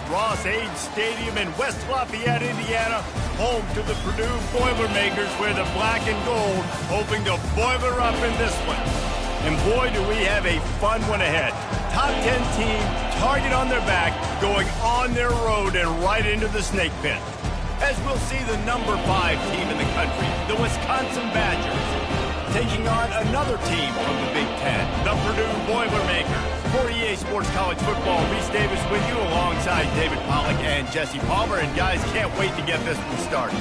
Ross-Ade Stadium in West Lafayette, Indiana, home to the Purdue Boilermakers, where the black and gold hoping to boiler up in this one. And boy, do we have a fun one ahead. Top 10 team, target on their back, going on their road and right into the snake pit. As we'll see the number 5 team in the country, the Wisconsin Badgers, taking on another team from the Big Ten, the Purdue Boilermakers. For EA Sports College Football, Reese Davis with you alongside David Pollack and Jesse Palmer. And guys, can't wait to get this one started.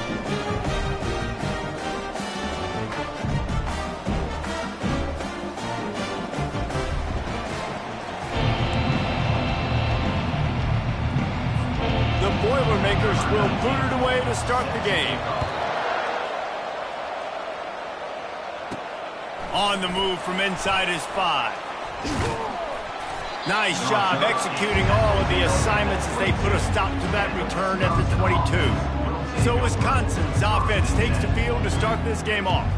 The Boilermakers will boot it away to start the game. On the move from inside his 5. Nice job executing all of the assignments as they put a stop to that return at the 22. So Wisconsin's offense takes the field to start this game off.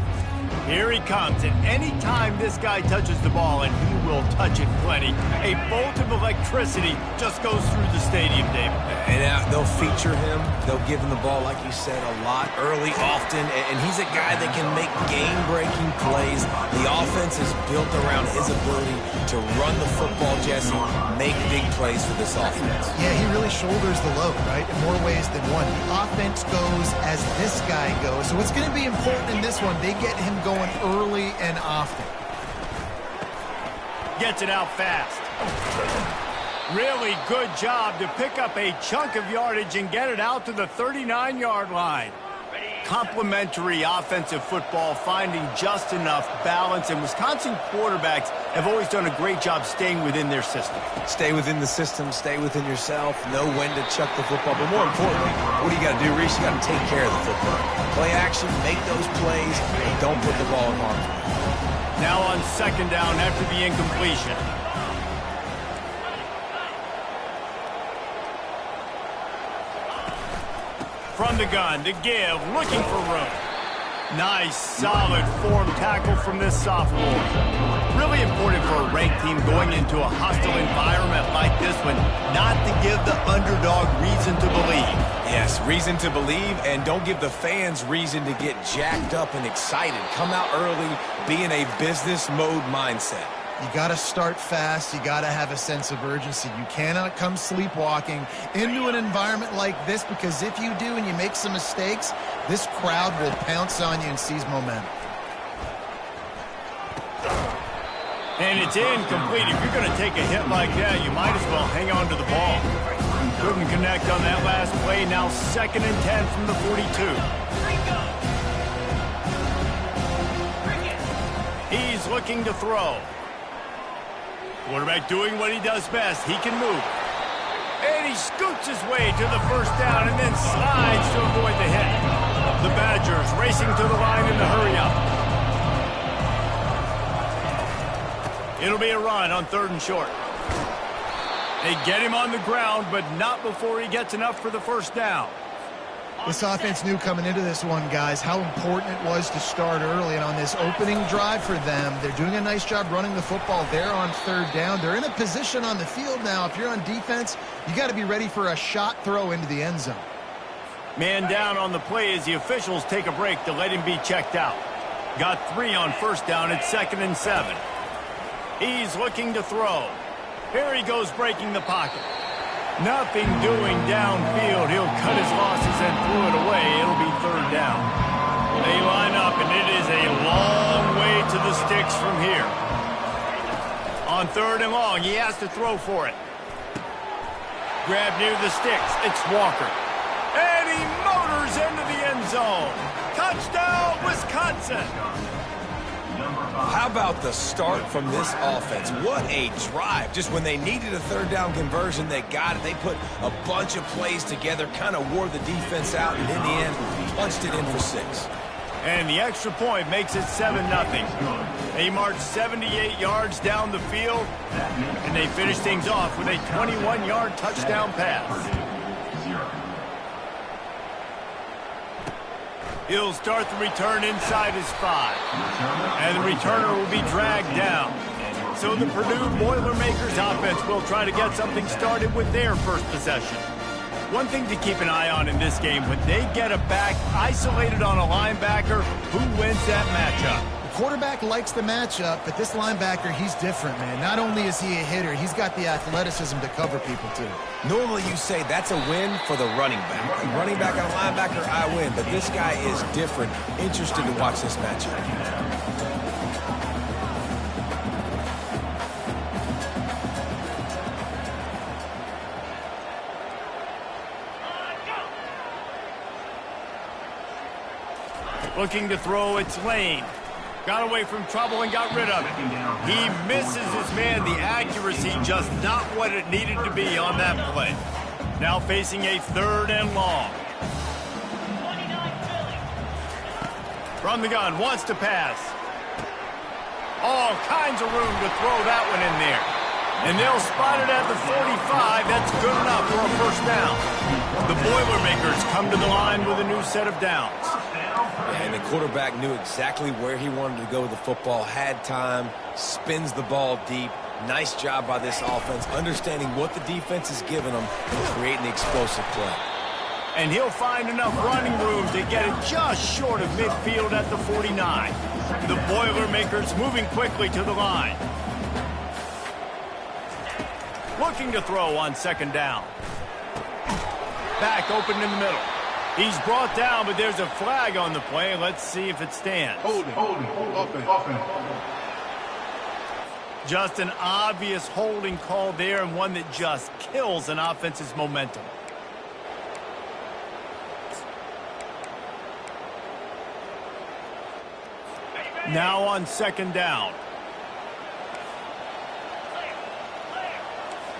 Here he comes, and anytime this guy touches the ball, and he will touch it plenty, a bolt of electricity just goes through the stadium, David. And they'll feature him. They'll give him the ball, like you said, a lot, early, often, and he's a guy that can make game-breaking plays. The offense is built around his ability to run the football, Jesse, make big plays for this offense. Yeah, he really shoulders the load, right, in more ways than one. The offense goes as this guy goes. So it's going to be important in this one. They get him going early and often. Gets it out fast. Really good job to pick up a chunk of yardage and get it out to the 39-yard line. Complementary offensive football, finding just enough balance, and Wisconsin quarterbacks have always done a great job staying within their system. Stay within the system, stay within yourself, know when to chuck the football, but more importantly, what do you got to do, Reese? You got to take care of the football. Play action, make those plays, and don't put the ball in harm's way. Now on second down after the incompletion. From the gun to give, looking for room. Nice, solid form tackle from this sophomore. Really important for a ranked team going into a hostile environment like this one, not to give the underdog reason to believe. Yes, reason to believe, and don't give the fans reason to get jacked up and excited. Come out early, be in a business mode mindset. You got to start fast. You got to have a sense of urgency. You cannot come sleepwalking into an environment like this, because if you do and you make some mistakes, this crowd will pounce on you and seize momentum. And it's incomplete. If you're going to take a hit like that, you might as well hang on to the ball. Couldn't connect on that last play. Now 2nd and 10 from the 42. He's looking to throw. Quarterback doing what he does best. He can move. And he scoots his way to the first down and then slides to avoid the hit. The Badgers racing to the line in the hurry-up. It'll be a run on 3rd and short. They get him on the ground, but not before he gets enough for the first down. This offense knew coming into this one, guys, how important it was to start early. And on this opening drive for them, they're doing a nice job running the football there on 3rd down. They're in a position on the field now. If you're on defense, you got to be ready for a shot throw into the end zone. Man down on the play as the officials take a break to let him be checked out. Got 3 on 1st down at 2nd and 7. He's looking to throw. Here he goes, breaking the pocket. Nothing doing downfield. He'll cut his losses and throw it away. It'll be 3rd down. They line up, and it is a long way to the sticks from here. On 3rd and long, he has to throw for it. Grab near the sticks. It's Walker. And he motors into the end zone. Touchdown, Wisconsin. How about the start from this offense? What a drive. Just when they needed a 3rd down conversion, they got it. They put a bunch of plays together, kind of wore the defense out, and in the end, punched it in for 6. And the extra point makes it 7-0. They march 78 yards down the field, and they finish things off with a 21-yard touchdown pass. He'll start the return inside his 5. And the returner will be dragged down. So the Purdue Boilermakers offense will try to get something started with their first possession. One thing to keep an eye on in this game, when they get a back isolated on a linebacker, who wins that matchup? The quarterback likes the matchup, but this linebacker, he's different, man. Not only is he a hitter, he's got the athleticism to cover people, too. Normally you say that's a win for the running back. Running back on a linebacker, I win. But this guy is different. Interested to watch this matchup. Looking to throw, it's Lane. Got away from trouble and got rid of it. He misses his man. The accuracy just not what it needed to be on that play. Now facing a 3rd and long. From the gun, wants to pass. All kinds of room to throw that one in there. And they'll spot it at the 45. That's good enough for a first down. The Boilermakers come to the line with a new set of downs. And the quarterback knew exactly where he wanted to go with the football, had time, spins the ball deep. Nice job by this offense, understanding what the defense is giving them and creating the explosive play. And he'll find enough running room to get it just short of midfield at the 49. The Boilermakers moving quickly to the line. Looking to throw on 2nd down. Back open in the middle. He's brought down, but there's a flag on the play. Let's see if it stands. Holding. Just an obvious holding call there, and one that just kills an offense's momentum. Now on 2nd down.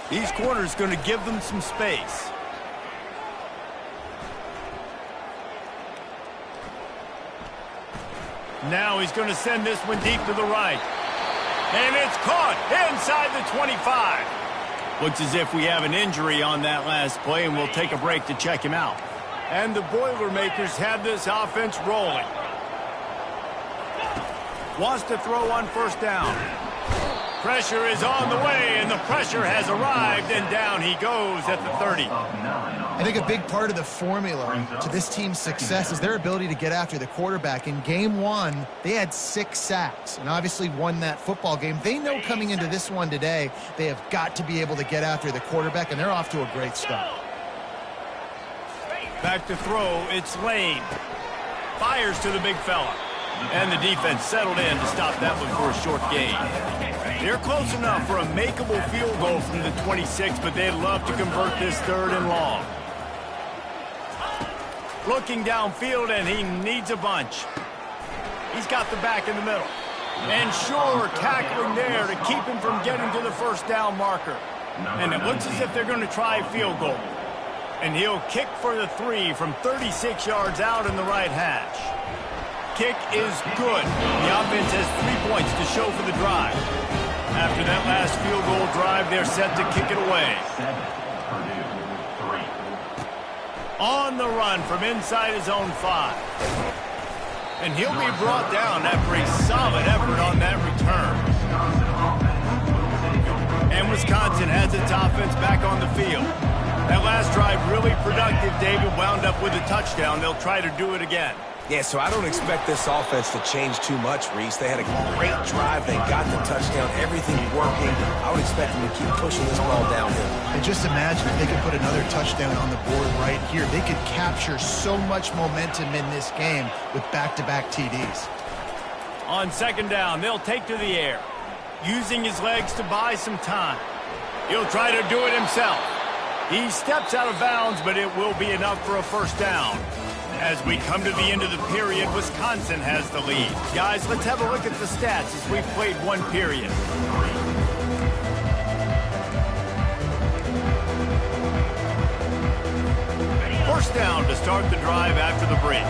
These corners going to give them some space. Now he's going to send this one deep to the right. And it's caught inside the 25. Looks as if we have an injury on that last play, and we'll take a break to check him out. And the Boilermakers have this offense rolling. Wants to throw on 1st down. Pressure is on the way, and the pressure has arrived, and down he goes at the 30. I think a big part of the formula to this team's success is their ability to get after the quarterback. In game 1, they had 6 sacks and obviously won that football game. They know coming into this one today, they have got to be able to get after the quarterback, and they're off to a great start. Back to throw, it's Lane. Fires to the big fella. And the defense settled in to stop that one for a short gain. They're close enough for a makeable field goal from the 26, but they'd love to convert this 3rd and long. Looking downfield, and he needs a bunch. He's got the back in the middle. And sure, tackling there to keep him from getting to the 1st down marker. And it looks as if they're going to try a field goal. And he'll kick for the 3 from 36 yards out in the right hash. Kick is good. The offense has 3 points to show for the drive. After that last field goal drive, they're set to kick it away. On the run from inside his own 5. And he'll be brought down after a solid effort on that return. And Wisconsin has its offense back on the field. That last drive really productive. David wound up with a touchdown. They'll try to do it again. Yeah, so I don't expect this offense to change too much, Reese. They had a great drive. They got the touchdown. Everything working. I would expect them to keep pushing this ball downhill. And just imagine if they could put another touchdown on the board right here. They could capture so much momentum in this game with back-to-back TDs. On 2nd down, they'll take to the air, using his legs to buy some time. He'll try to do it himself. He steps out of bounds, but it will be enough for a 1st down. As we come to the end of the period, Wisconsin has the lead. Guys, let's have a look at the stats as we've played 1 period. First down to start the drive after the break.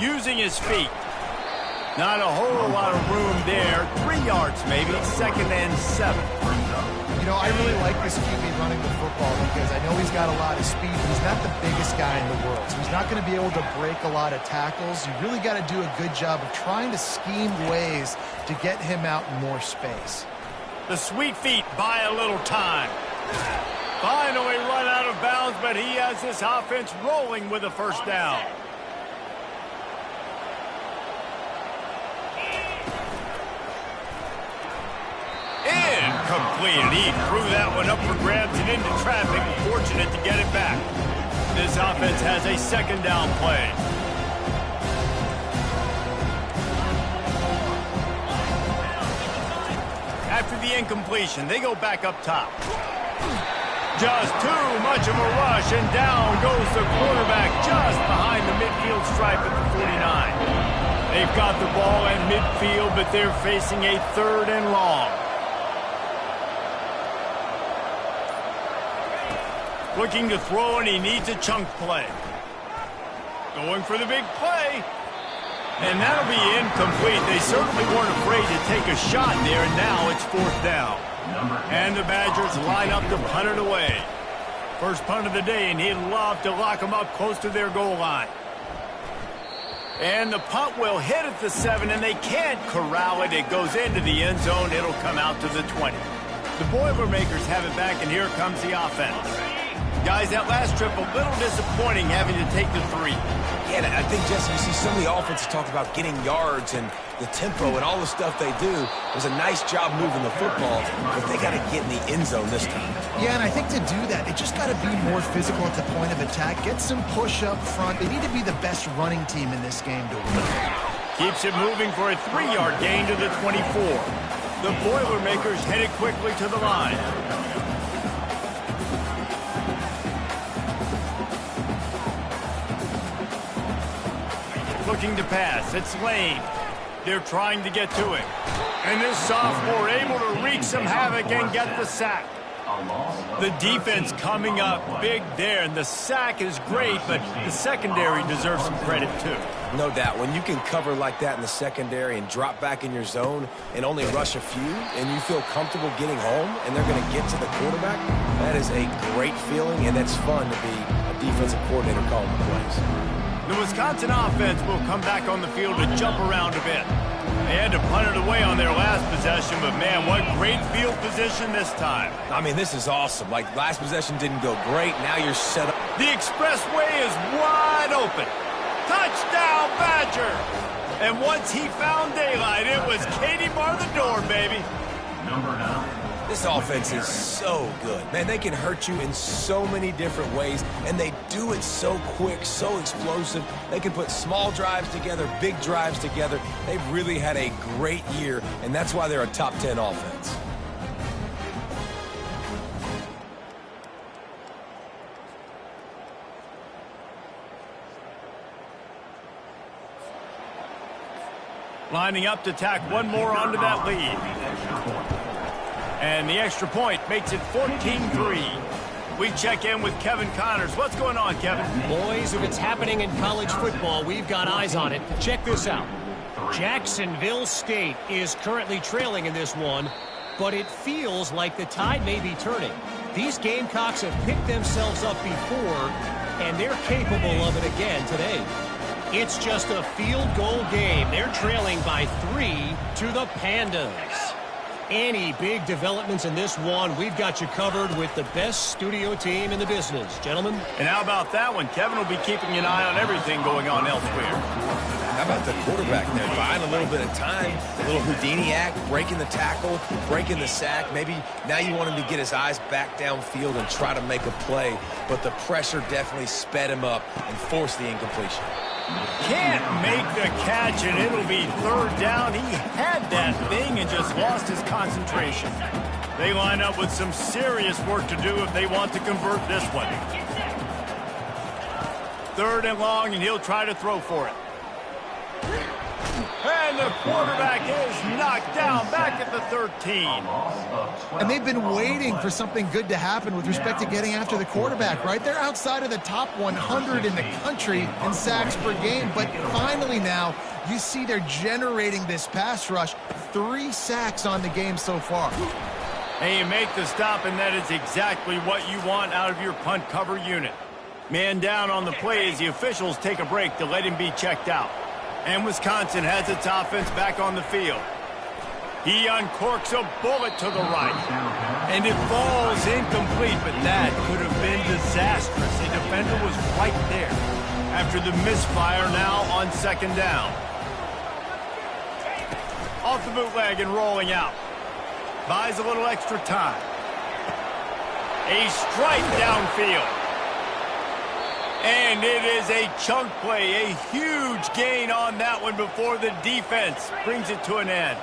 Using his feet. Not a whole lot of room there. 3 yards maybe. 2nd and 7. You know, I really like this QB running the football because I know he's got a lot of speed, but he's not the biggest guy in the world. So he's not going to be able to break a lot of tackles. You really got to do a good job of trying to scheme ways to get him out in more space. The sweet feet buy a little time. Finally run out of bounds, but he has this offense rolling with a first down. Incomplete. He threw that one up for grabs and into traffic. Fortunate to get it back. This offense has a second down play. After the incompletion, they go back up top. Just too much of a rush, and down goes the quarterback just behind the midfield stripe at the 49. They've got the ball at midfield, but they're facing a 3rd and long. Looking to throw, and he needs a chunk play. Going for the big play. And that'll be incomplete. They certainly weren't afraid to take a shot there, and now it's 4th down. And the Badgers line up to punt it away. First punt of the day, and he'd love to lock them up close to their goal line. And the punt will hit at the 7, and they can't corral it. It goes into the end zone. It'll come out to the 20. The Boilermakers have it back, and here comes the offense. Guys, that last trip, a little disappointing having to take the 3. Yeah, and I think, Jesse, you see some of the offenses talk about getting yards and the tempo and all the stuff they do. It was a nice job moving the football, but they got to get in the end zone this time. Yeah, and I think to do that, they just got to be more physical at the point of attack. Get some push up front. They need to be the best running team in this game to win. Keeps it moving for a 3-yard gain to the 24. The Boilermakers headed quickly to the line. Looking to pass. It's Lane. They're trying to get to it. And this sophomore able to wreak some havoc and get the sack. The defense coming up big there, and the sack is great, but the secondary deserves some credit too. No doubt. When you can cover like that in the secondary and drop back in your zone and only rush a few, and you feel comfortable getting home, and they're going to get to the quarterback, that is a great feeling, and it's fun to be a defensive coordinator calling the plays. The Wisconsin offense will come back on the field to jump around a bit. They had to punt it away on their last possession, but man, what great field position this time. I mean, this is awesome. Like, last possession didn't go great. Now you're set up. The expressway is wide open. Touchdown, Badger! And once he found daylight, it was Katie bar the door, baby. Number 9. This offense is so good. Man, they can hurt you in so many different ways, and they do it so quick, so explosive. They can put small drives together, big drives together. They've really had a great year, and that's why they're a top 10 offense. Lining up to tack one more onto that lead. And the extra point makes it 14-3. We check in with Kevin Connors. What's going on, Kevin? Boys, if it's happening in college football, we've got eyes on it. Check this out. Jacksonville State is currently trailing in this one, but it feels like the tide may be turning. These Gamecocks have picked themselves up before, and they're capable of it again today. It's just a field goal game. They're trailing by 3 to the Pandas. Any big developments in this one, we've got you covered with the best studio team in the business. Gentlemen? And how about that one? Kevin will be keeping an eye on everything going on elsewhere. How about the quarterback there? Buying a little bit of time, a little Houdini act, breaking the tackle, breaking the sack. Maybe now you want him to get his eyes back downfield and try to make a play, but the pressure definitely sped him up and forced the incompletion. Can't make the catch, and it'll be 3rd down. He had that thing and just lost his concentration. They line up with some serious work to do if they want to convert this one. 3rd and long, and he'll try to throw for it. And the quarterback is knocked down back at the 13. And they've been waiting for something good to happen with respect to getting after the quarterback, right? They're outside of the top 100 in the country in sacks per game, but finally now you see they're generating this pass rush. 3 sacks on the game so far. And you make the stop, and that is exactly what you want out of your punt cover unit. Man down on the play as the officials take a break to let him be checked out. And Wisconsin has its offense back on the field. He uncorks a bullet to the right. And it falls incomplete, but that could have been disastrous. A defender was right there. After the misfire, now on second down. Off the bootleg and rolling out. Buys a little extra time. A strike downfield. And it is a chunk play, a huge gain on that one before the defense brings it to an end.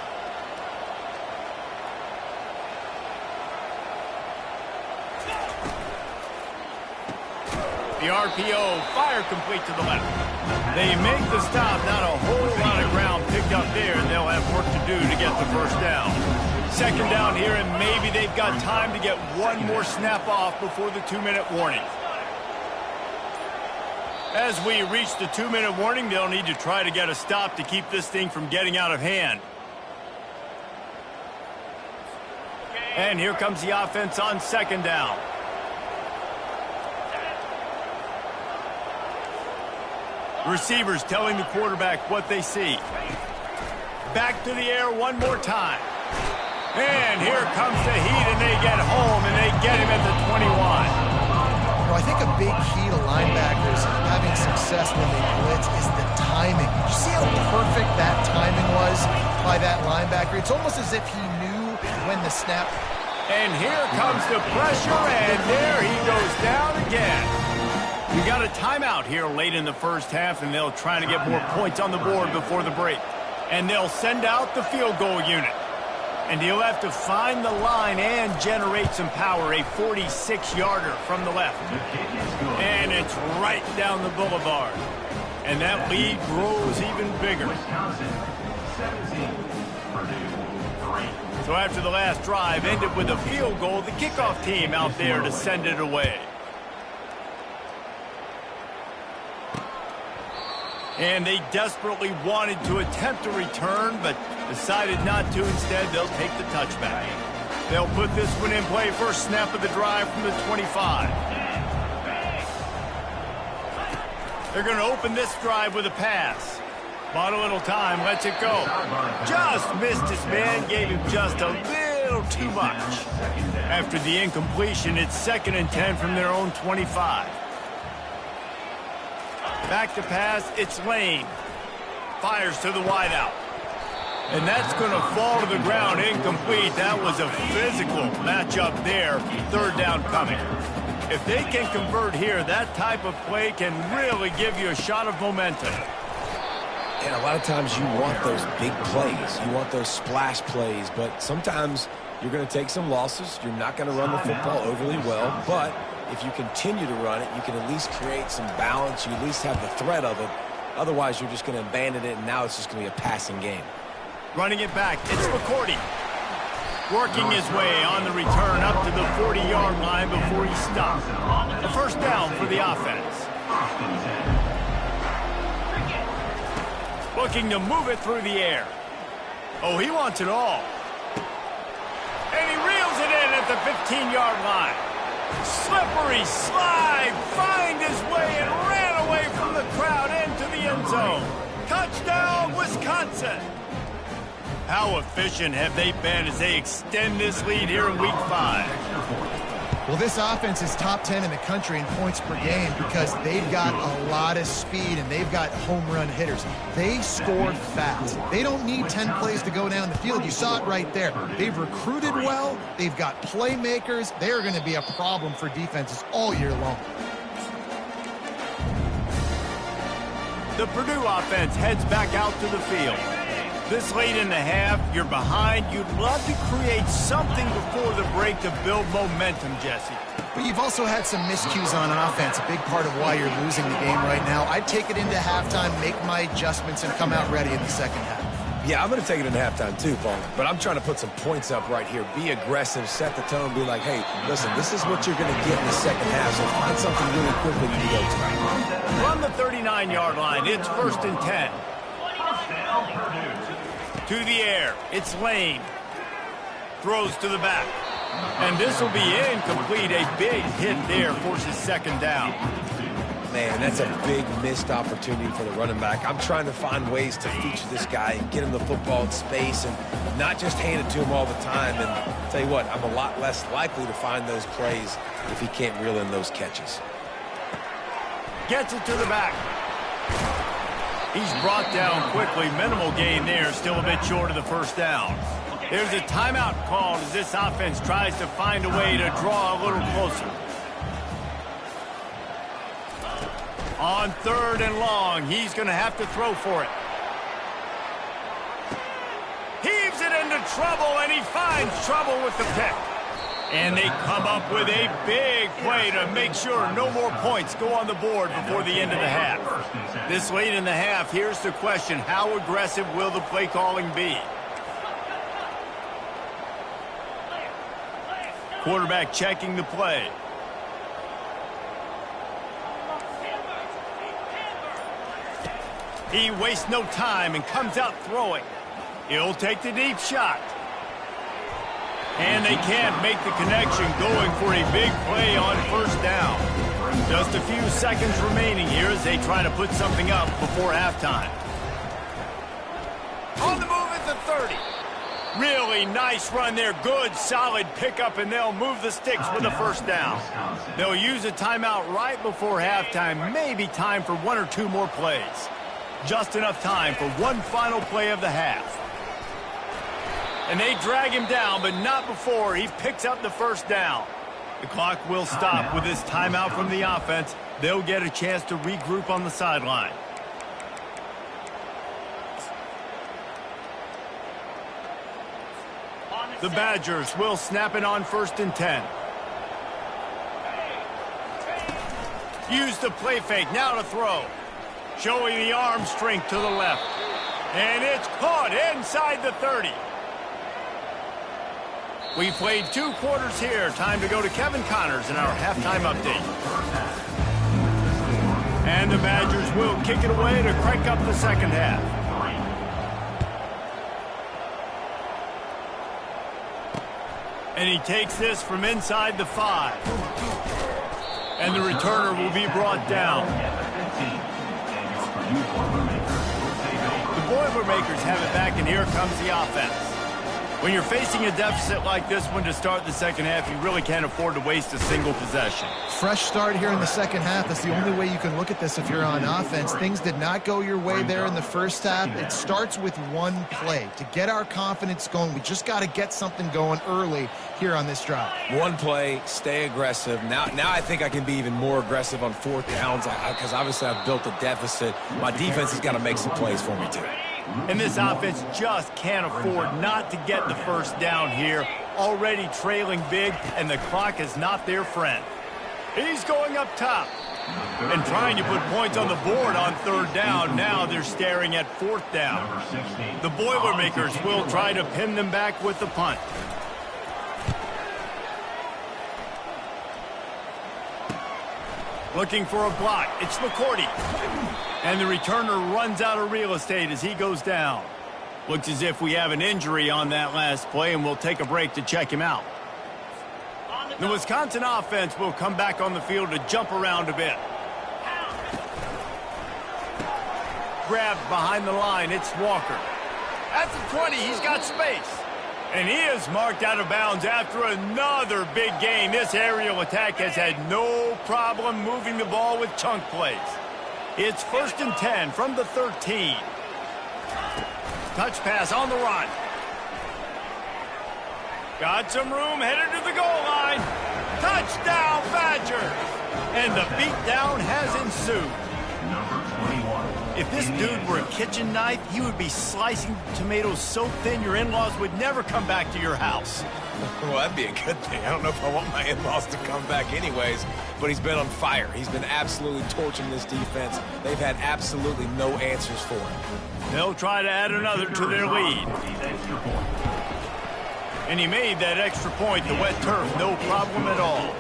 The RPO, fire complete to the left. They make the stop, not a whole lot of ground picked up there, and they'll have work to do to get the first down. Second down here, and maybe they've got time to get one more snap off before the 2-minute warning. As we reach the 2-minute warning, they'll need to try to get a stop to keep this thing from getting out of hand. And here comes the offense on second down. Receivers telling the quarterback what they see. Back to the air one more time. And here comes the heat, and they get home, and they get him at the 21. Well, I think a big key to linebackers having success when they blitz is the timing. Did you see how perfect that timing was by that linebacker? It's almost as if he knew when the snap. And here comes the pressure, and there he goes down again. We got a timeout here late in the first half, and they'll try to get more points on the board before the break. And they'll send out the field goal unit. And he'll have to find the line and generate some power, a 46-yarder from the left. And it's right down the boulevard. And that lead grows even bigger. So after the last drive ended with a field goal, the kickoff team out there to send it away. And they desperately wanted to attempt a return, but decided not to. Instead, they'll take the touchback. They'll put this one in play. First snap of the drive from the 25. They're going to open this drive with a pass. Bought a little time, lets it go. Just missed his man, gave him just a little too much. After the incompletion, it's 2nd and 10 from their own 25. Back to pass, it's Lane. Fires to the wideout. And that's going to fall to the ground incomplete. That was a physical matchup there. Third down coming. If they can convert here, that type of play can really give you a shot of momentum. And a lot of times you want those big plays. You want those splash plays. But sometimes you're going to take some losses. You're not going to run the football overly well. But if you continue to run it, you can at least create some balance. You at least have the threat of it. Otherwise, you're just going to abandon it, and now it's just going to be a passing game. Running it back, it's McCourty. Working his way on the return up to the 40-yard line before he stopped. A first down for the offense. Looking to move it through the air. Oh, he wants it all. And he reels it in at the 15-yard line. Slippery slide, find his way and ran away from the crowd into the end zone. Touchdown, Wisconsin. How efficient have they been as they extend this lead here in Week 5? Well, this offense is top 10 in the country in points per game because they've got a lot of speed and they've got home run hitters. They score fast. They don't need 10 plays to go down the field. You saw it right there. They've recruited well. They've got playmakers. They're going to be a problem for defenses all year long. The Purdue offense heads back out to the field. This late in the half, you're behind. You'd love to create something before the break to build momentum, Jesse. But you've also had some miscues on offense, a big part of why you're losing the game right now. I'd take it into halftime, make my adjustments, and come out ready in the second half. Yeah, I'm going to take it into halftime too, Paul. But I'm trying to put some points up right here. Be aggressive, set the tone, be like, hey, listen, this is what you're going to get in the second half, so find something really quickly to go to. From the 39-yard line, it's 1st and 10. To the air, it's Lane. Throws to the back. And this will be incomplete. A big hit there forces second down. Man, that's a big missed opportunity for the running back. I'm trying to find ways to feature this guy and get him the football in space and not just hand it to him all the time. And I'll tell you what, I'm a lot less likely to find those plays if he can't reel in those catches. Gets it to the back. He's brought down quickly. Minimal gain there, still a bit short of the first down. There's a timeout called as this offense tries to find a way to draw a little closer. On 3rd and long, he's going to have to throw for it. Heaves it into trouble, and he finds trouble with the pick. And they come up with a big play to make sure no more points go on the board before the end of the half. This late in the half, here's the question: how aggressive will the play calling be? Quarterback checking the play. He wastes no time and comes out throwing. He'll take the deep shot. And they can't make the connection, going for a big play on 1st down. Just a few seconds remaining here as they try to put something up before halftime. On the move at the 30. Really nice run there. Good, solid pickup, and they'll move the sticks with a 1st down. They'll use a timeout right before halftime. Maybe time for 1 or 2 more plays. Just enough time for one final play of the half. And they drag him down, but not before he picks up the 1st down. The clock will stop with this timeout from the offense. They'll get a chance to regroup on the sideline. The Badgers will snap it on 1st and 10. Use the play fake, now to throw. Showing the arm strength to the left. And it's caught inside the 30. We played 2 quarters here. Time to go to Kevin Connors in our halftime update. And the Badgers will kick it away to crank up the 2nd half. And he takes this from inside the 5. And the returner will be brought down. The Boilermakers have it back, and here comes the offense. When you're facing a deficit like this one to start the 2nd half, you really can't afford to waste a single possession. Fresh start here in the 2nd half. That's the only way you can look at this if you're on offense. Things did not go your way there in the 1st half. It starts with one play. To get our confidence going, we just got to get something going early here on this drive. One play, stay aggressive. Now I think I can be even more aggressive on 4th downs because obviously I've built a deficit. My defense has got to make some plays for me too. And this offense just can't afford not to get the 1st down here. Already trailing big, and the clock is not their friend. He's going up top and trying to put points on the board on 3rd down. Now they're staring at 4th down. The Boilermakers will try to pin them back with the punt. Looking for a block. It's McCourty. And the returner runs out of real estate as he goes down. Looks as if we have an injury on that last play, and we'll take a break to check him out. The Wisconsin offense will come back on the field to jump around a bit. Grabbed behind the line, it's Walker. At the 20, he's got space. And he is marked out of bounds after another big gain. This aerial attack has had no problem moving the ball with chunk plays. It's 1st and 10 from the 13. Touch pass on the run. Got some room, headed to the goal line. Touchdown, Badgers! And the beatdown has ensued. If this dude were a kitchen knife, he would be slicing tomatoes so thin your in-laws would never come back to your house. Well, that'd be a good thing. I don't know if I want my in-laws to come back anyways, but he's been on fire. He's been absolutely torching this defense. They've had absolutely no answers for him. They'll try to add another to their lead. And he made that extra point, the wet turf, no problem at all.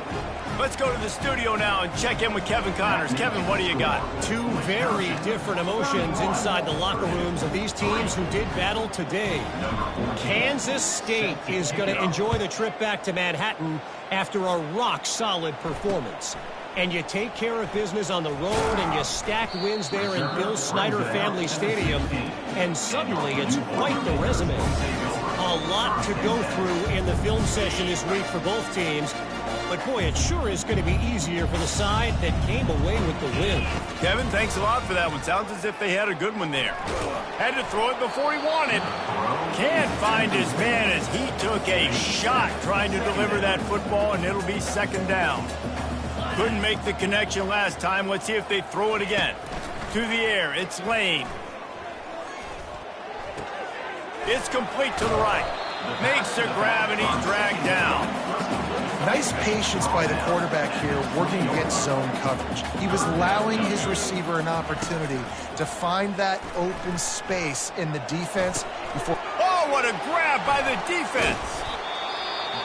Let's go to the studio now and check in with Kevin Connors. Kevin, what do you got? 2 very different emotions inside the locker rooms of these teams who did battle today. Kansas State is going to enjoy the trip back to Manhattan after a rock-solid performance. and you take care of business on the road and you stack wins there in Bill Snyder Family Stadium, and suddenly it's quite the resume. A lot to go through in the film session this week for both teams. But, boy, it sure is going to be easier for the side that came away with the win. Kevin, thanks a lot for that one. Sounds as if they had a good one there. Had to throw it before he wanted. Can't find his man as he took a shot trying to deliver that football, and it'll be second down. Couldn't make the connection last time. Let's see if they throw it again. To the air, it's Lane. It's complete to the right. Makes the grab, and he's dragged down. Nice patience by the quarterback here, working against zone coverage. He was allowing his receiver an opportunity to find that open space in the defense before... Oh, what a grab by the defense!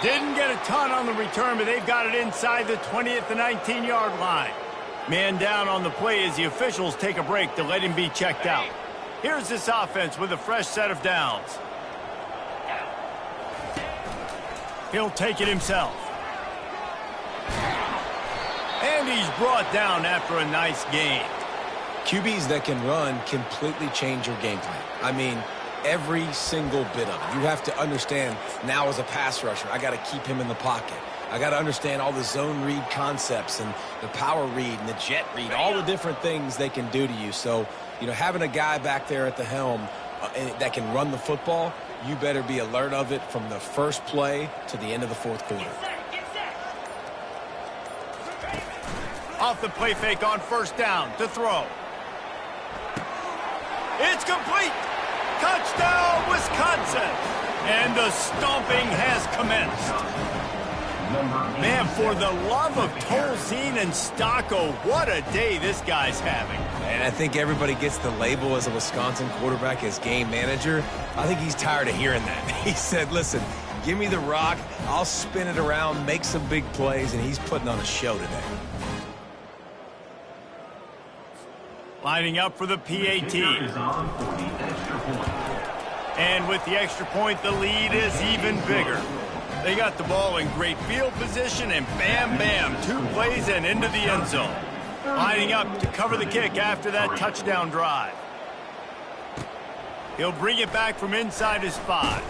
Didn't get a ton on the return, but they've got it inside the 20 at the 19-yard line. Man down on the play as the officials take a break to let him be checked out. Here's this offense with a fresh set of downs. He'll take it himself. And he's brought down after a nice gain. QBs that can run completely change your game plan. I mean, every single bit of it. You have to understand now as a pass rusher, I got to keep him in the pocket. I got to understand all the zone read concepts and the power read and the jet read, all the different things they can do to you. So, you know, having a guy back there at the helm that can run the football, you better be alert of it from the first play to the end of the fourth quarter. Off the play fake on first down to throw. It's complete. Touchdown, Wisconsin. And the stomping has commenced. Man, for the love of Tolzien and Stocco, what a day this guy's having. And I think everybody gets the label as a Wisconsin quarterback as game manager. I think he's tired of hearing that. He said, listen, give me the rock, I'll spin it around, make some big plays, and he's putting on a show today. Lining up for the PAT. And with the extra point, the lead is even bigger. They got the ball in great field position, and bam, bam, 2 plays and into the end zone. Lining up to cover the kick after that touchdown drive. He'll bring it back from inside his 5.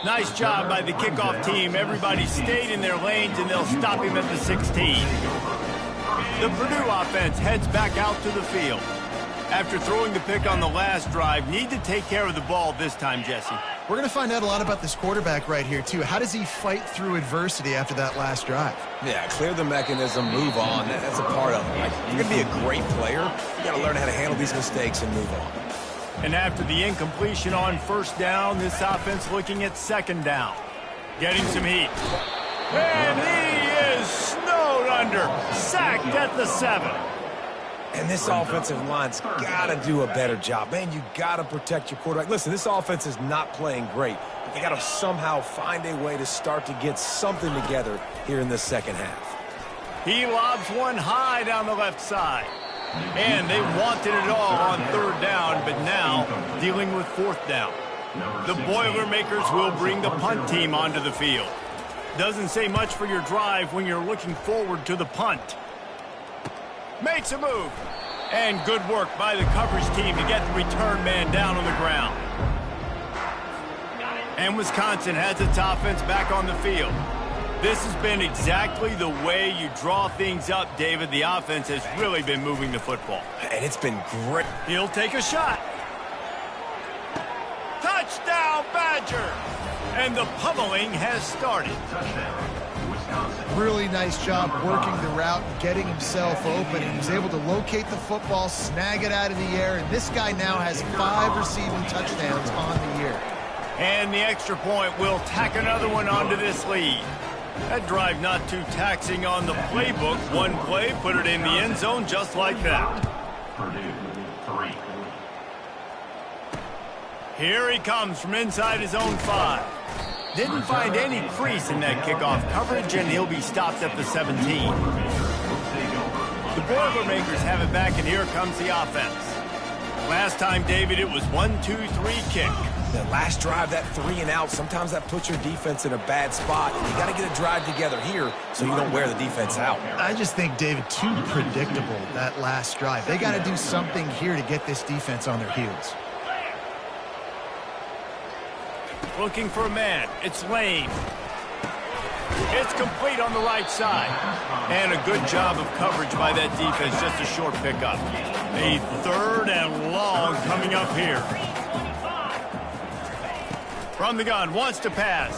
Nice job by the kickoff team. Everybody stayed in their lanes, and they'll stop him at the 16. The Purdue offense heads back out to the field. After throwing the pick on the last drive, need to take care of the ball this time, Jesse. We're going to find out a lot about this quarterback right here, too. How does he fight through adversity after that last drive? Yeah, clear the mechanism, move on. That's a part of it. Like, if you're going to be a great player, you got to learn how to handle these mistakes and move on. And after the incompletion on first down, this offense looking at second down. Getting some heat. And he is snowed under. Sacked at the 7. And this offensive line's got to do a better job. Man, you got to protect your quarterback. Listen, this offense is not playing great, but they got to somehow find a way to start to get something together here in the second half. He lobs one high down the left side. And they wanted it all on third down, but now dealing with fourth down. The Boilermakers will bring the punt team onto the field. Doesn't say much for your drive when you're looking forward to the punt. Makes a move. And good work by the coverage team to get the return man down on the ground. And Wisconsin has its offense back on the field. This has been exactly the way you draw things up, David. The offense has really been moving the football. And it's been great. He'll take a shot. Touchdown, Badger! And the pummeling has started. Really nice job working the route, getting himself open. He was able to locate the football, snag it out of the air, and this guy now has 5 receiving touchdowns on the year. And the extra point will tack another one onto this lead. That drive not too taxing on the playbook. One play, put it in the end zone just like that. Here he comes from inside his own 5. Didn't find any crease in that kickoff coverage, and he'll be stopped at the 17. The Boilermakers have it back, and here comes the offense. Last time, David, it was 1-2-3 kick. The last drive, that 3 and out, sometimes that puts your defense in a bad spot. You got to get a drive together here so you don't wear the defense out. I just think, David, too predictable, that last drive. They got to do something here to get this defense on their heels. Looking for a man. It's Lane. It's complete on the right side. And a good job of coverage by that defense. Just a short pickup. A 3rd and long coming up here. From the gun, wants to pass.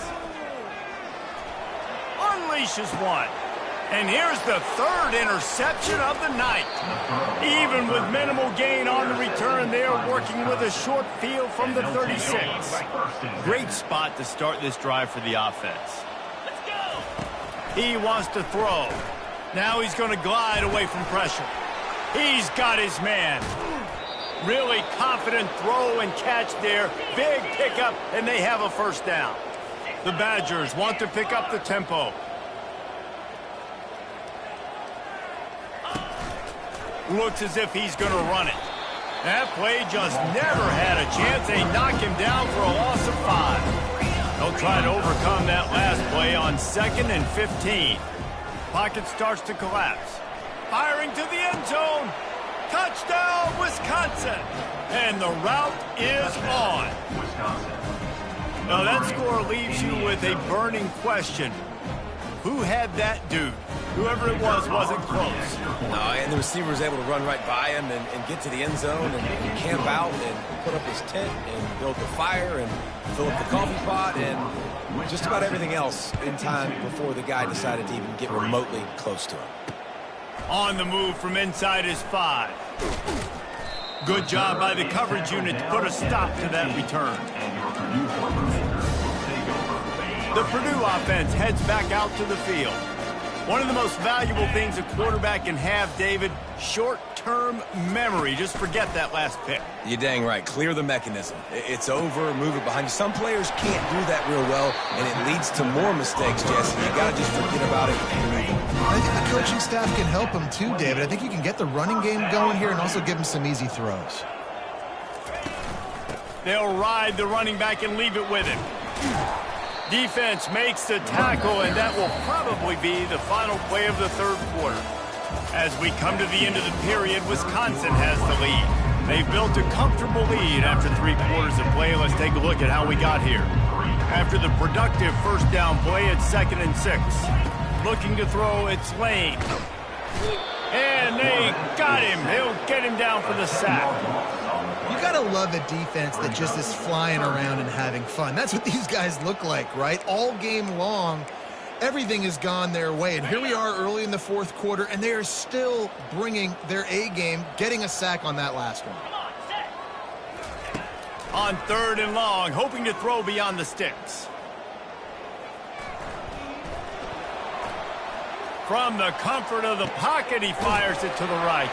Unleashes one. And here's the 3rd interception of the night. Even with minimal gain on the return, they are working with a short field from the 36. Great spot to start this drive for the offense. He wants to throw. Now he's going to glide away from pressure. He's got his man. Really confident throw and catch there. Big pickup, and they have a 1st down. The Badgers want to pick up the tempo. Looks as if he's going to run it. That play just never had a chance. They knock him down for a loss of 5. They'll try to overcome that last play on 2nd and 15. Pocket starts to collapse. Firing to the end zone. Touchdown, Wisconsin. And the route is on. Now that score leaves you with a burning question. Who had that dude? Whoever it was wasn't close. No, and the receiver was able to run right by him and get to the end zone and camp out and put up his tent and build the fire and fill up the coffee pot and just about everything else in time before the guy decided to even get remotely close to him. On the move from inside his 5. Good job by the coverage unit to put a stop to that return. The Purdue offense heads back out to the field. One of the most valuable things a quarterback can have, David, short-term memory. Just forget that last pick. You're dang right. Clear the mechanism. It's over, move it behind you. Some players can't do that real well, and it leads to more mistakes, Jesse. You got to just forget about it and move it. I think the coaching staff can help him too, David. I think you can get the running game going here and also give him some easy throws. They'll ride the running back and leave it with him. Defense makes the tackle, and that will probably be the final play of the 3rd quarter. As we come to the end of the period, Wisconsin has the lead. They've built a comfortable lead after 3 quarters of play. Let's take a look at how we got here. After the productive 1st down play, it's 2nd and 6. Looking to throw, it's Lane. And they got him. They'll get him down for the sack. You got to love a defense that just is flying around and having fun. That's what these guys look like, right? All game long, everything has gone their way. And here we are early in the 4th quarter, and they are still bringing their A game, getting a sack on that last one. On 3rd and long, hoping to throw beyond the sticks. From the comfort of the pocket, he fires it to the right.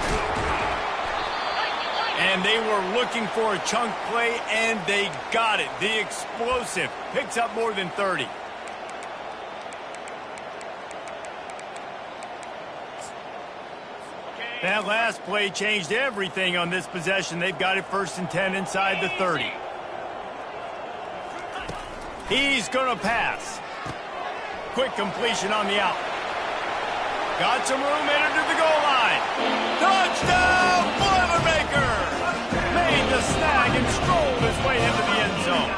And they were looking for a chunk play, and they got it. The explosive picks up more than 30. That last play changed everything on this possession. They've got it 1st and 10 inside the 30. He's going to pass. Quick completion on the out. Got some room, entered to the goal line. Touchdown, Boilermaker! Made the snag and strolled his way into the end zone.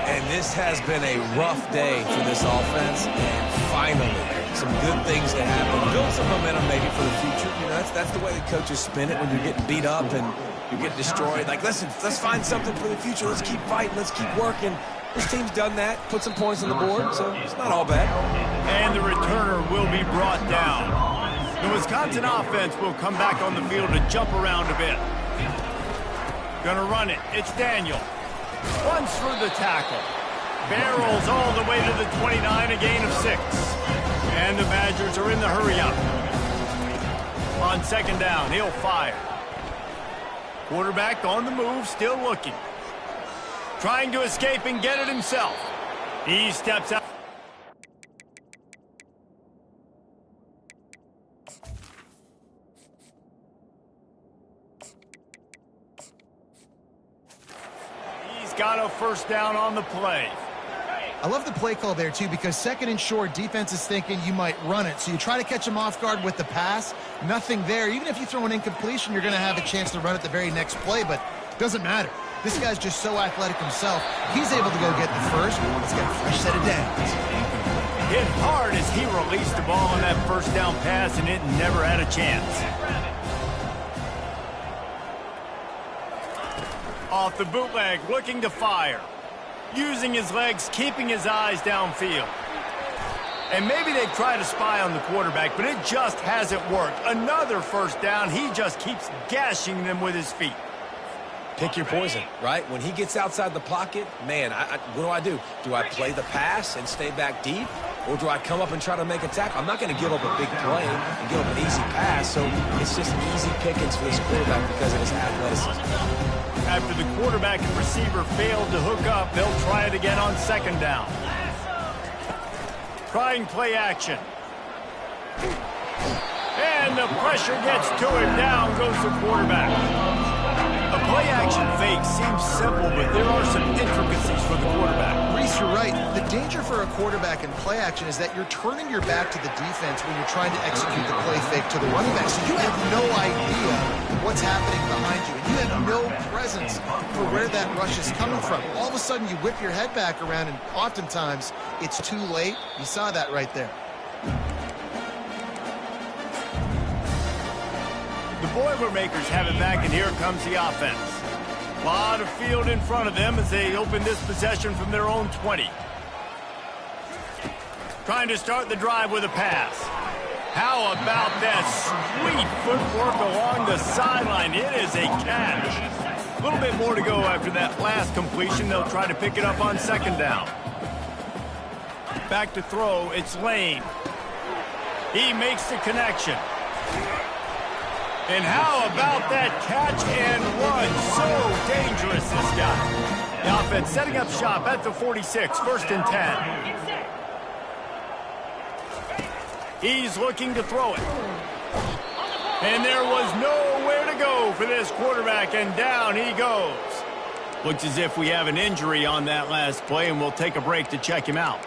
And this has been a rough day for this offense, and finally, some good things to happen. Build some momentum maybe for the future. You know, that's the way the coaches spin it when you're getting beat up and you get destroyed. Like, listen, let's find something for the future. Let's keep fighting. Let's keep working. This team's done that, put some points on the board, so it's not all bad. And the returner will be brought down. The Wisconsin offense will come back on the field to jump around a bit. Gonna run it. It's Daniel. Runs through the tackle. Barrels all the way to the 29, a gain of 6. And the Badgers are in the hurry-up. On 2nd down, he'll fire. Quarterback on the move, still looking. Trying to escape and get it himself. He steps out. first down on the play. I love the play call there, too, because second and short, defense is thinking you might run it. So you try to catch them off guard with the pass. Nothing there. Even if you throw an incompletion, you're going to have a chance to run it the very next play, but it doesn't matter. This guy's just so athletic himself. He's able to go get the first. Let's get a fresh set of downs. Hit hard as he released the ball on that first down pass, and it never had a chance. Off the bootleg, looking to fire. Using his legs, keeping his eyes downfield. And maybe they try to spy on the quarterback, but it just hasn't worked. Another first down. He just keeps gashing them with his feet. Pick your poison, right? When he gets outside the pocket, man, what do? Do I play the pass and stay back deep? Or do I come up and try to make a tackle? I'm not going to give up a big play and give up an easy pass, so it's just easy pickings for this quarterback because of his athleticism. After the quarterback and receiver failed to hook up, they'll try it again on second down. Trying play action. And the pressure gets to him. Down goes the quarterback. A play-action fake seems simple, but there are some intricacies for the quarterback. Reese, you're right. The danger for a quarterback in play-action is that you're turning your back to the defense when you're trying to execute the play fake to the running back. So you have no idea what's happening behind you, and you have no presence for where that rush is coming from. All of a sudden, you whip your head back around, and oftentimes, it's too late. You saw that right there. The Boilermakers have it back, and here comes the offense. A lot of field in front of them as they open this possession from their own 20. Trying to start the drive with a pass. How about that sweet footwork along the sideline? It is a catch. A little bit more to go after that last completion. They'll try to pick it up on second down. Back to throw. It's Lane. He makes the connection. And how about that catch and run? So dangerous, this guy. The offense setting up shop at the 46, first and 10. He's looking to throw it. And there was nowhere to go for this quarterback, and down he goes. Looks as if we have an injury on that last play, and we'll take a break to check him out.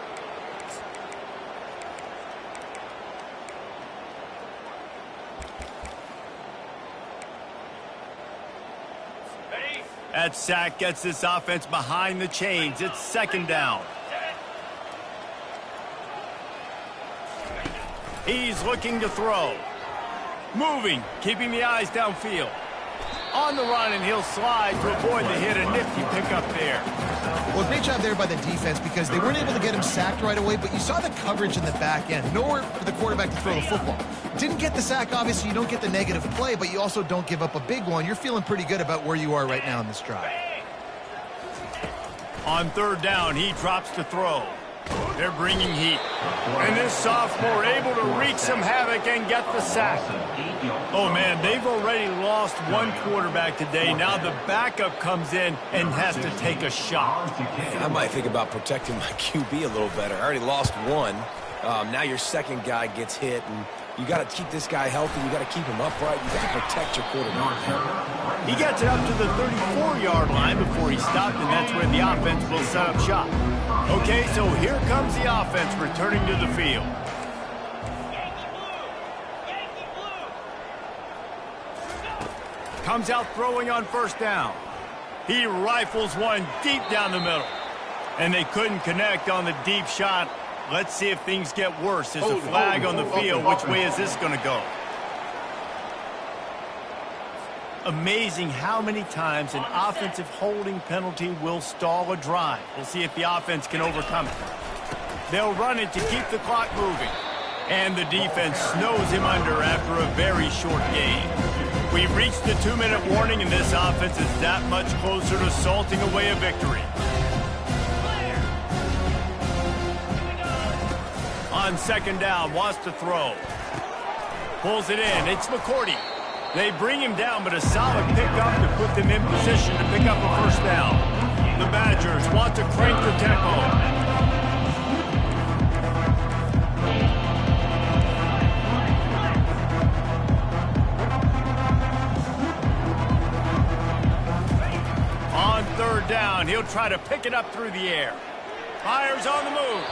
That sack gets this offense behind the chains. It's second down. He's looking to throw. Moving, keeping the eyes downfield. On the run, and he'll slide to avoid the hit. A nifty pickup there. Well, great job there by the defense because they weren't able to get him sacked right away, but you saw the coverage in the back end. Nowhere for the quarterback to throw the football. Didn't get the sack, obviously. You don't get the negative play, but you also don't give up a big one. You're feeling pretty good about where you are right now in this drive. On third down, he drops to throw. They're bringing heat. And this sophomore able to wreak some havoc and get the sack. Oh, man, they've already lost one quarterback today. Now the backup comes in and has to take a shot. I might think about protecting my QB a little better. I already lost one. Now your second guy gets hit, and you got to keep this guy healthy. You got to keep him upright. You got to protect your quarterback. He gets it up to the 34-yard line before he stopped, and that's where the offense will set up shop. Okay, so here comes the offense returning to the field. Comes out throwing on first down. He rifles one deep down the middle. And they couldn't connect on the deep shot. Let's see if things get worse. There's a flag on the field. Which way is this going to go? Amazing how many times an offensive holding penalty will stall a drive. We'll see if the offense can overcome it. They'll run it to keep the clock moving. And the defense snows him under after a very short game. We've reached the 2-minute warning, and this offense is that much closer to salting away a victory. On second down, wants to throw. Pulls it in. It's McCourty. They bring him down, but a solid pickup to put them in position to pick up a first down. The Badgers want to crank the tempo. On third down, he'll try to pick it up through the air. Fires on the move.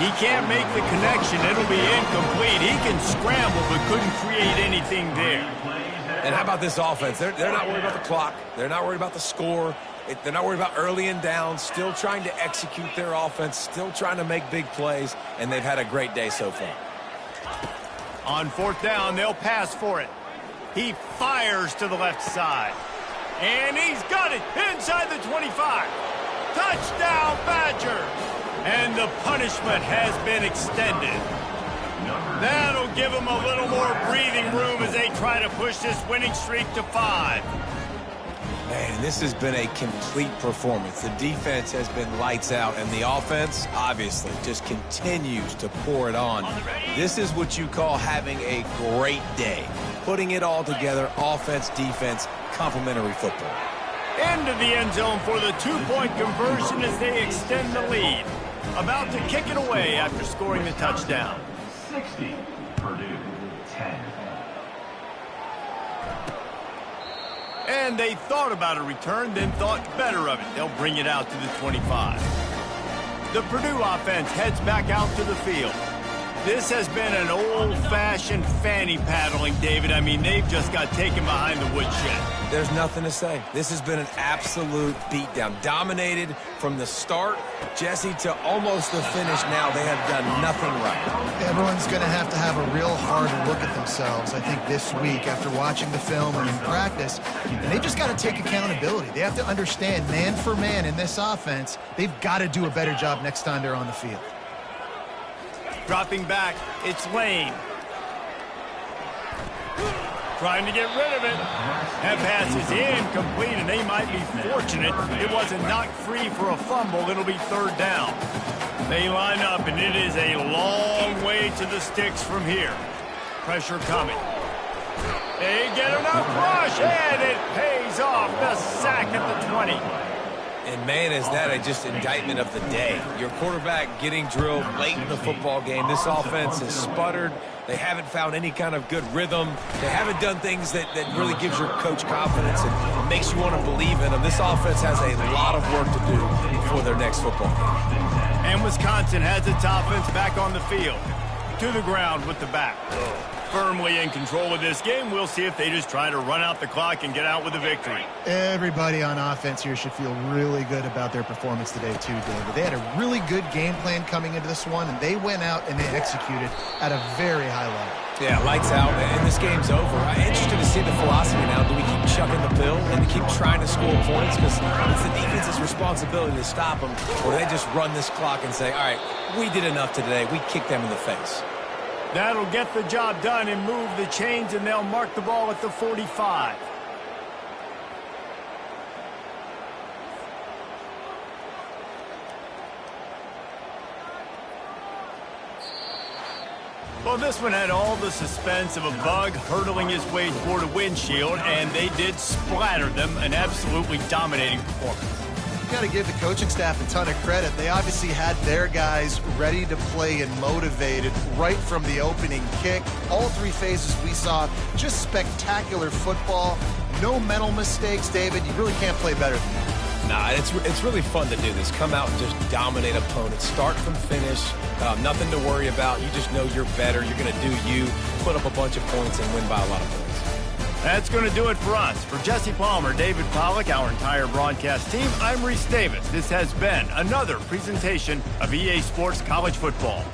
He can't make the connection. It'll be incomplete. He can scramble but couldn't create anything there. And how about this offense? They're not worried about the clock. They're not worried about the score. They're not worried about early and down. Still trying to execute their offense. Still trying to make big plays. And they've had a great day so far. On fourth down, they'll pass for it. He fires to the left side. And he's got it inside the 25. Touchdown, Badgers! And the punishment has been extended. That'll give them a little more breathing room as they try to push this winning streak to 5. Man, this has been a complete performance. The defense has been lights out, and the offense, obviously, just continues to pour it on. This is what you call having a great day. Putting it all together, offense, defense, complementary football. Into the end zone for the two-point conversion as they extend the lead. About to kick it away after scoring the touchdown. 60, Purdue, 10. And they thought about a return, then thought better of it. They'll bring it out to the 25. The Purdue offense heads back out to the field. This has been an old-fashioned fanny paddling, David. I mean, they've just got taken behind the woodshed. There's nothing to say. This has been an absolute beatdown. Dominated from the start, Jesse, to almost the finish now. They have done nothing right. Everyone's going to have a real hard look at themselves, I think, this week after watching the film and in practice. And they've just got to take accountability. They have to understand, man for man in this offense, they've got to do a better job next time they're on the field. Dropping back, it's Lane. Trying to get rid of it. That pass is incomplete, and they might be fortunate it wasn't knocked free for a fumble. It'll be third down. They line up, and it is a long way to the sticks from here. Pressure coming. They get enough rush, and it pays off. The sack at the 20. And, man, is that just indictment of the day. Your quarterback getting drilled late in the football game. This offense has sputtered. They haven't found any kind of good rhythm. They haven't done things that really gives your coach confidence and makes you want to believe in them. This offense has a lot of work to do before their next football game. And Wisconsin has its offense back on the field. To the ground with the back. Firmly in control of this game. We'll see if they just try to run out the clock and get out with a victory. Everybody on offense here should feel really good about their performance today too, David. They had a really good game plan coming into this one, and they went out and they executed at a very high level. Yeah, lights out, and this game's over. I'm interested to see the philosophy now. Do we keep chucking the pill and keep trying to score points? Because it's the defense's responsibility to stop them, or they just run this clock and say, all right, we did enough today. We kicked them in the face. That'll get the job done and move the chains, and they'll mark the ball at the 45. Well, this one had all the suspense of a bug hurtling his way toward a windshield, and they did splatter them. An absolutely dominating performance. Got to give the coaching staff a ton of credit. They obviously had their guys ready to play and motivated right from the opening kick. All three phases we saw, just spectacular football. No mental mistakes, David. You really can't play better than that. Nah, it's really fun to do this. Come out and just dominate opponents. Start from finish. Nothing to worry about. You just know you're better. You're going to do you, put up a bunch of points, and win by a lot of points. That's going to do it for us. For Jesse Palmer, David Pollack, our entire broadcast team, I'm Reese Davis. This has been another presentation of EA Sports College Football.